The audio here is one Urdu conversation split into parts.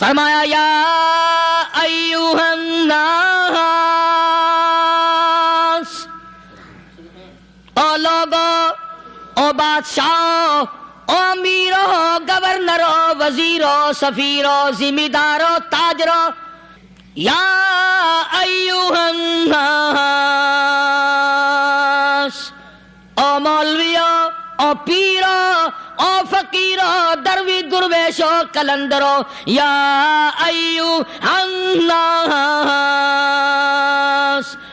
فرمایا یا ایھا الناس، او لوگو، او بادشاہ، او امیرو، گورنرو، وزیرو، سفیرو، ذمہ دارو، تاجرو، یا ایھا الناس، او مولویو، او پیرو، او فقیرو، دروی درویشو، کلندرو، یا ایھا الناس،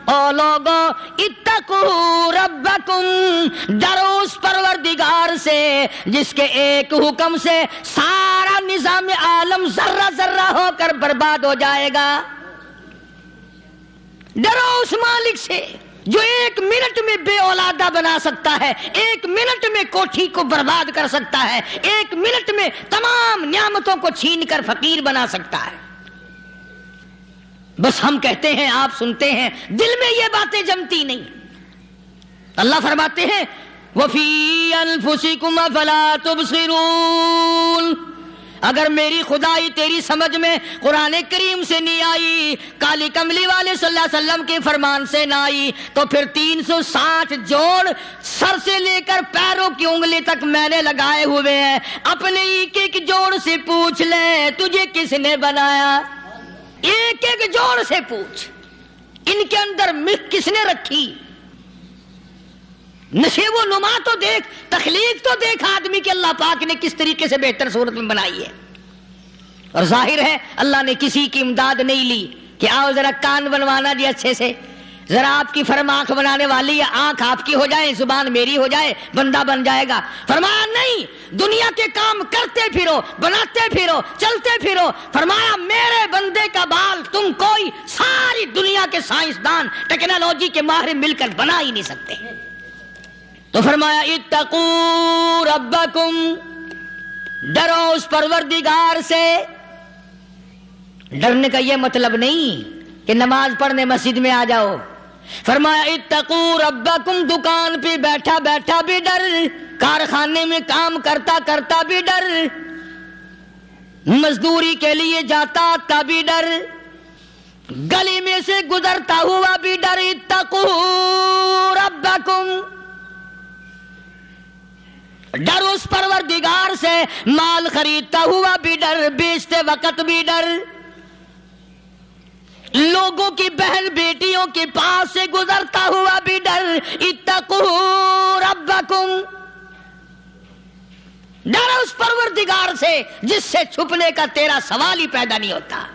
او لوگو، اتقوا ربکم، ڈرو اس پروردگار سے جس کے ایک حکم سے سارا نظام عالم ذرہ ذرہ ہو کر برباد ہو جائے گا۔ ڈرو اس مالک سے جو ایک منٹ میں بے اولادہ بنا سکتا ہے، ایک منٹ میں کوٹھی کو برباد کر سکتا ہے، ایک منٹ میں تمام نعمتوں کو چھین کر فقیر بنا سکتا ہے۔ بس ہم کہتے ہیں، آپ سنتے ہیں، دل میں یہ باتیں جمتی نہیں۔ اللہ فرماتے ہیں وَفِي أَنفُسِكُمْ أَفَلَا تُبْصِرُونَ، اگر میری خدائی تیری سمجھ میں قرآن کریم سے نہیں آئی، کالی کملی والے صلی اللہ علیہ وسلم کے فرمان سے نہ آئی، تو پھر 360 جوڑ سر سے لے کر پیروں کی انگلی تک میں نے لگائے ہوئے ہیں، اپنے ایک ایک جوڑ سے پوچھ لے تجھے کس نے بنایا؟ ایک ایک جوڑ سے پوچھ، ان کے اندر مکھ کس نے رکھی؟ نشے و نما تو دیکھ، تخلیق تو دیکھ آدمی کہ اللہ پاک نے کس طریقے سے بہتر صورت میں بنائی ہے۔ اور ظاہر ہے اللہ نے کسی کی امداد نہیں لی کہ آؤ ذرا کان بنوانا جی اچھے سے، ذرا آپ کی فرم آنکھ بنانے والی ہے، آنکھ آپ کی ہو جائے، زبان میری ہو جائے، بندہ بن جائے گا۔ فرمایا نہیں، دنیا کے کام کرتے پھرو، بناتے پھرو، چلتے پھرو۔ فرمایا میرے بندے کا بال تم کوئی ساری دنیا کے سائنسدان، ٹیکنالوجی کے ماہر مل کر بنا ہی نہیں سکتے۔ تو فرمایا اتقوا ربکم، ڈرو اس پروردگار سے۔ ڈرنے کا یہ مطلب نہیں کہ نماز پڑھنے مسجد میں آ جاؤ۔ فرمایا اتقوا ربکم، دکان پہ بیٹھا بیٹھا بھی ڈر، کارخانے میں کام کرتا کرتا بھی ڈر، مزدوری کے لیے جاتا آتا بھی ڈر، گلی میں سے گزرتا ہوا بھی ڈر۔ اتقوا ربکم، ڈر اس پروردگار سے، مال خریدتا ہوا بھی ڈر، بیچتے وقت بھی ڈر، لوگوں کی بہن بیٹیوں کے پاس سے گزرتا ہوا بھی ڈر۔ اتقوا ربکم، ڈر اس پروردگار سے جس سے چھپنے کا تیرا سوال ہی پیدا نہیں ہوتا۔